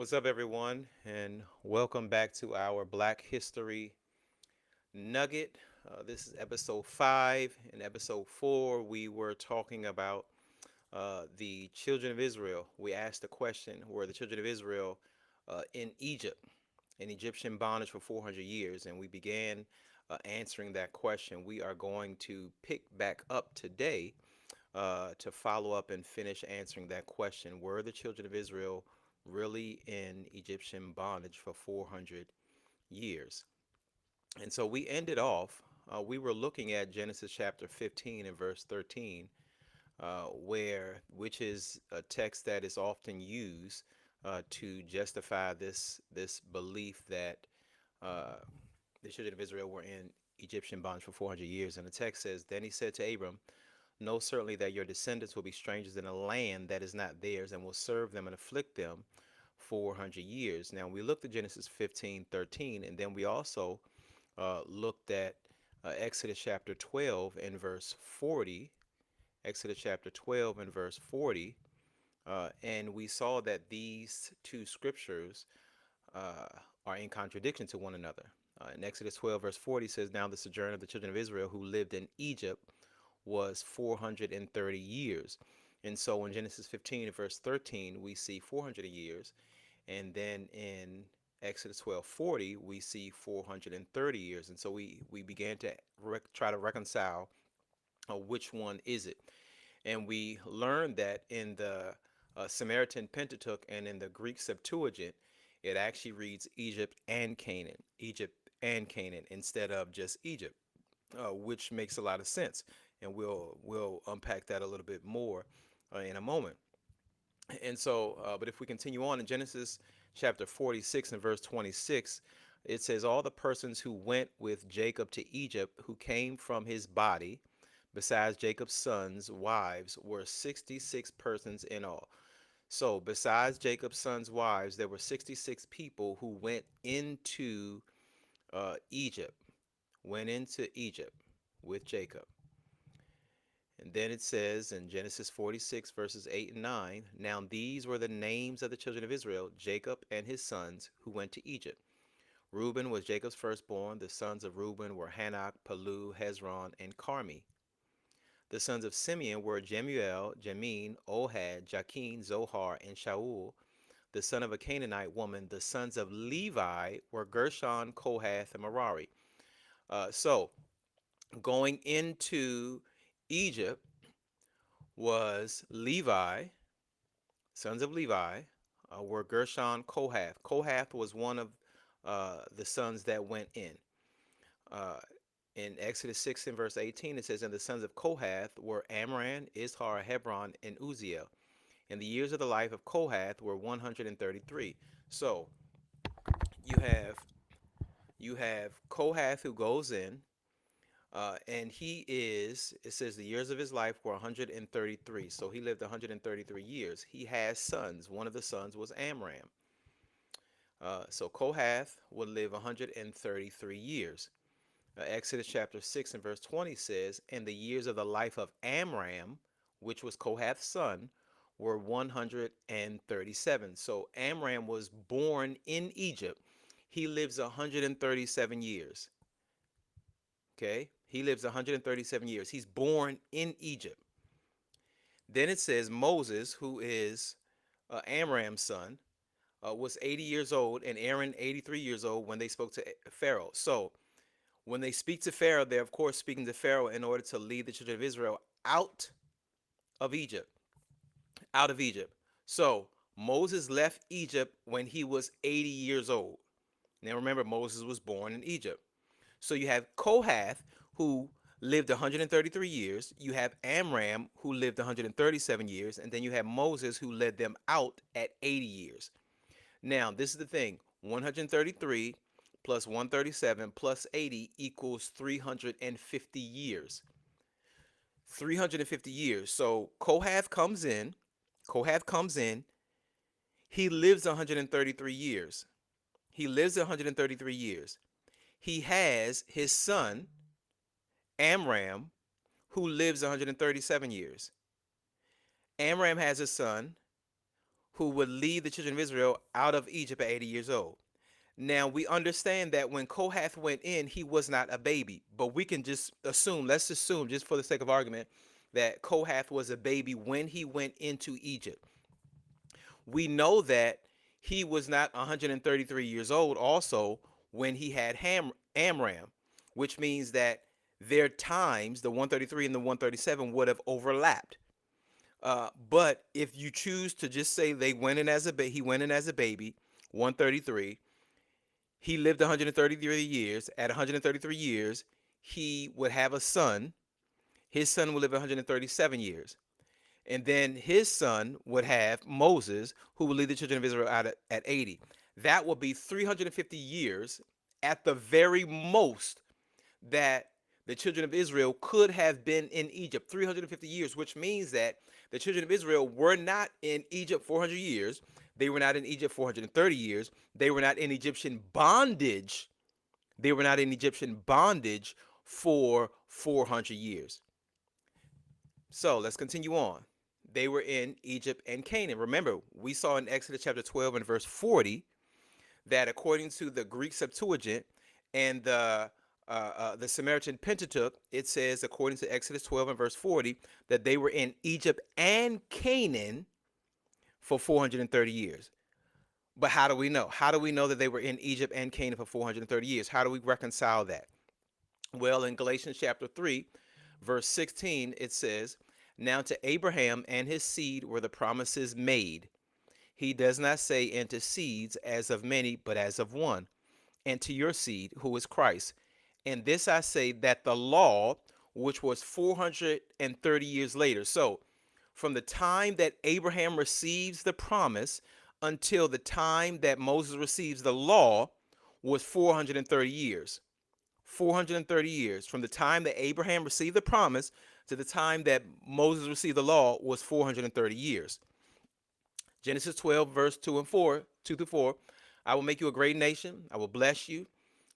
What's up, everyone, and welcome back to our Black History Nugget. This is episode 5. In episode 4, we were talking about the children of Israel. We asked the question: were the children of Israel in Egypt, in Egyptian bondage for 400 years? And we began answering that question. We are going to pick back up today to follow up and finish answering that question. Were the children of Israel really in Egyptian bondage for 400 years? And so we ended off, we were looking at Genesis chapter 15 and verse 13, which is a text that is often used to justify this belief that uh, the children of Israel were in Egyptian bondage for 400 years. And the text says, "Then he said to Abram, know certainly that your descendants will be strangers in a land that is not theirs, and will serve them and afflict them 400 years." Now, we looked at Genesis 15:13, and then we also looked at Exodus chapter 12 and verse 40. Exodus chapter 12 and verse 40. And we saw that these two scriptures uh, are in contradiction to one another. In Exodus 12, verse 40 says, "Now the sojourn of the children of Israel who lived in Egypt was 430 years." And so in Genesis 15, verse 13, we see 400 years. And then in Exodus 12:40, we see 430 years. And so we began to try to reconcile which one is it. And we learned that in the Samaritan Pentateuch and in the Greek Septuagint, it actually reads Egypt and Canaan, instead of just Egypt, which makes a lot of sense. And we'll unpack that a little bit more in a moment. And so, but if we continue on in Genesis chapter 46 and verse 26, it says, "All the persons who went with Jacob to Egypt, who came from his body, besides Jacob's sons' wives, were 66 persons in all." So, besides Jacob's sons' wives, there were 66 people who Egypt, went into Egypt with Jacob. And then it says in Genesis 46, verses 8 and 9, "Now these were the names of the children of Israel, Jacob and his sons, who went to Egypt. Reuben was Jacob's firstborn. The sons of Reuben were Hanok, Palu, Hezron, and Carmi. The sons of Simeon were Jemuel, Jamin, Ohad, Jachin, Zohar, and Shaul, the son of a Canaanite woman. The sons of Levi were Gershon, Kohath, and Merari." So going into Egypt was Levi. Sons of Levi were Gershon, Kohath. Kohath was one of the sons that went in. Uh, in Exodus 6 and verse 18, it says, "And the sons of Kohath were Amram, Izhar, Hebron, and Uzziel. And the years of the life of Kohath were 133." So you have you have Kohath who goes in, and it says the years of his life were 133. So he lived 133 years. He has sons. One of the sons was Amram. So Kohath would live 133 years. Exodus chapter 6 and verse 20 says, "And the years of the life of Amram, which was Kohath's son, were 137." So Amram was born in Egypt. He lives 137 years. Okay? He lives 137 years. He's born in Egypt. Then it says Moses, who is Amram's son, was 80 years old, and Aaron 83 years old when they spoke to Pharaoh. So when they speak to Pharaoh, they're of course speaking to Pharaoh in order to lead the children of Israel out of Egypt. Out of Egypt. So Moses left Egypt when he was 80 years old. Now remember, Moses was born in Egypt. So you have Kohath, who lived 133 years. You have Amram, who lived 137 years. And then you have Moses, who led them out at 80 years. Now, this is the thing: 133 plus 137 plus 80 equals 350 years. 350 years. So Kohath comes in, he lives 133 years. He lives 133 years. He has his son, Amram, who lives 137 years. Amram has a son who would lead the children of Israel out of Egypt at 80 years old. Now, we understand that when Kohath went in, he was not a baby, but we can just assume, let's assume, just for the sake of argument, that Kohath was a baby when he went into Egypt. We know that he was not 133 years old also when he had Amram, which means that their times, the 133 and the 137, would have overlapped. But if you choose to just say they went in as he went in as a baby, 133, he lived 133 years. At 133 years, he would have a son. His son would live 137 years. And then his son would have Moses, who would lead the children of Israel out at 80. That would be 350 years at the very most that the children of Israel could have been in Egypt. 350 years, which means that the children of Israel were not in Egypt 400 years. They were not in Egypt 430 years. They were not in Egyptian bondage. They were not in Egyptian bondage for 400 years. So let's continue on. They were in Egypt and Canaan. Remember, we saw in Exodus chapter 12 and verse 40 that according to the Greek Septuagint and the Samaritan Pentateuch, it says, according to Exodus 12 and verse 40, that they were in Egypt and Canaan for 430 years. But how do we know? How do we know that they were in Egypt and Canaan for 430 years? How do we reconcile that? Well, in Galatians chapter 3, verse 16, it says, now to Abraham and his seed were the promises made. He does not say, and to seeds as of many, but as of one, and to your seed, who is Christ. And this I say, that the law, which was 430 years later. So from the time that Abraham receives the promise until the time that Moses receives the law was 430 years. 430 years. From the time that Abraham received the promise to the time that Moses received the law was 430 years. Genesis 12, verse 2 through 4. I will make you a great nation. I will bless you,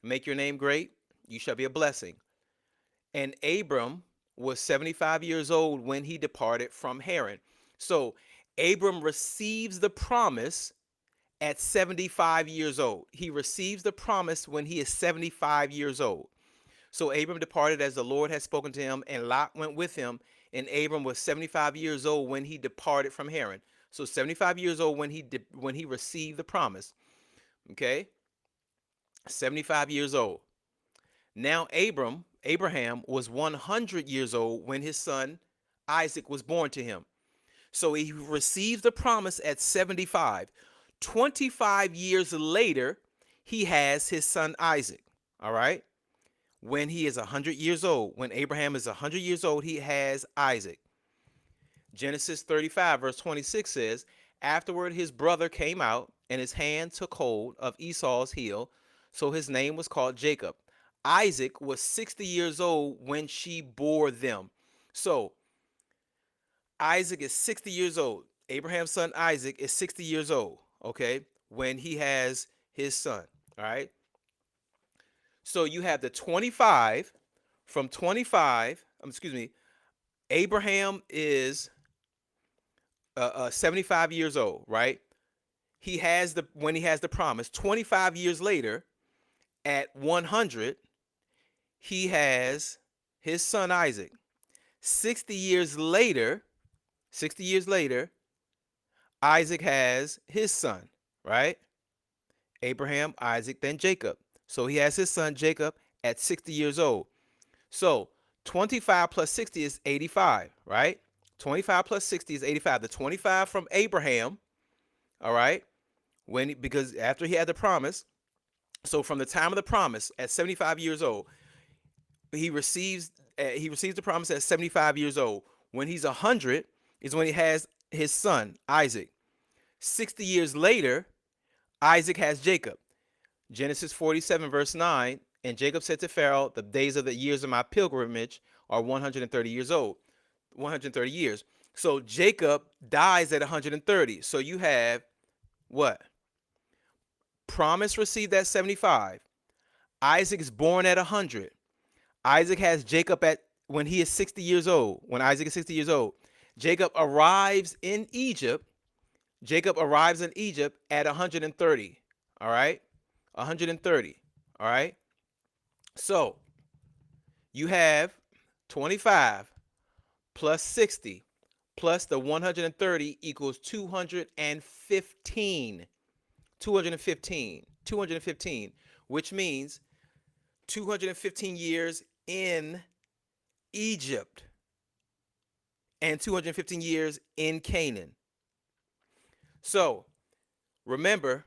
make your name great. You shall be a blessing. And Abram was 75 years old when he departed from Haran. So Abram receives the promise at 75 years old. He receives the promise when he is 75 years old. So Abram departed as the Lord had spoken to him, and Lot went with him. And Abram was 75 years old when he departed from Haran. So 75 years old when he received the promise. Okay? 75 years old. Now Abraham was 100 years old when his son Isaac was born to him. So he receives the promise at 75. 25 years later, he has his son Isaac. All right? When he is 100 years old, when Abraham is 100 years old, he has Isaac. Genesis 35, verse 26 says, afterward his brother came out, and his hand took hold of Esau's heel, so his name was called Jacob. Isaac was 60 years old when she bore them. So Isaac is 60 years old. Abraham's son Isaac is 60 years old, okay, when he has his son, all right? So you have the 25, from 25, Abraham is 75 years old, right? When he has the promise, 25 years later, at 100, he has his son Isaac. 60 years later, Isaac has his son, right? Abraham, Isaac, then Jacob. So he has his son Jacob at 60 years old. So 25 plus 60 is 85, right? 25 plus 60 is 85. The 25 from Abraham, all right? Because after he had the promise, so from the time of the promise at 75 years old, he receives the promise at 75 years old. When he's 100 is when he has his son Isaac. 60 years later, Isaac has Jacob. Genesis 47 verse 9, and Jacob said to Pharaoh, the days of the years of my pilgrimage are 130 years old. 130 years. So Jacob dies at 130. So you have what? Promise received at 75. Isaac is born at 100. Isaac has Jacob when he is 60 years old. When Isaac is 60 years old, Jacob arrives in Egypt. Jacob arrives in Egypt at 130. All right? 130. All right? So you have 25 plus 60 plus the 130 equals 215. 215. 215, which means 215 years in Egypt and 215 years in Canaan. So remember,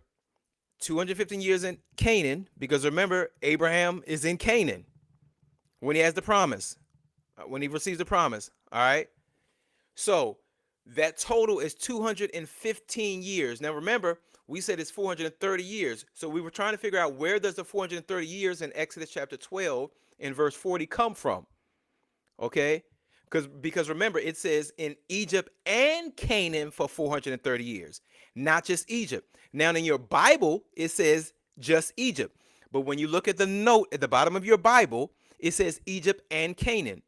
215 years in Canaan, because remember, Abraham is in Canaan when he has the promise, when he receives the promise. All right. So that total is 215 years. Now remember, we said it's 430 years. So we were trying to figure out, where does the 430 years in Exodus chapter 12 in verse 40 come from? Okay? Because remember, it says in Egypt and Canaan for 430 years, not just Egypt. Now in your Bible, it says just Egypt. But when you look at the note at the bottom of your Bible, it says Egypt and Canaan.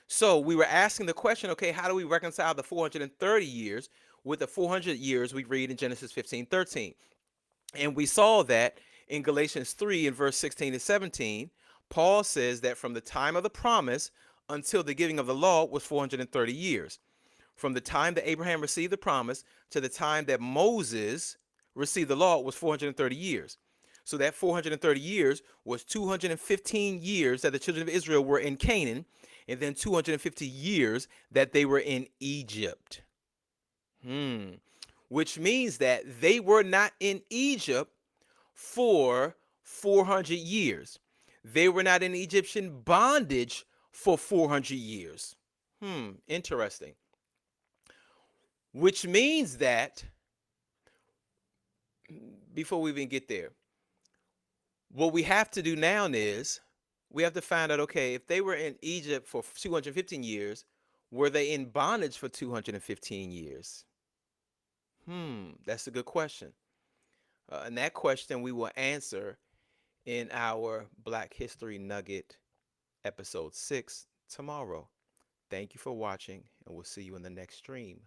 So we were asking the question, okay, how do we reconcile the 430 years with the 400 years we read in Genesis 15:13? And we saw that in Galatians 3 and verse 16 and 17, Paul says that from the time of the promise until the giving of the law was 430 years. From the time that Abraham received the promise to the time that Moses received the law was 430 years. So that 430 years was 215 years that the children of Israel were in Canaan, and then 250 years that they were in Egypt. Which means that they were not in Egypt for 400 years. They were not in Egyptian bondage for 400 years. Interesting. Which means that, before we even get there, what we have to do now is we have to find out, okay, if they were in Egypt for 215 years, were they in bondage for 215 years? That's a good question. And that question we will answer in our Black History Nugget episode 6 tomorrow. Thank you for watching, and we'll see you in the next stream.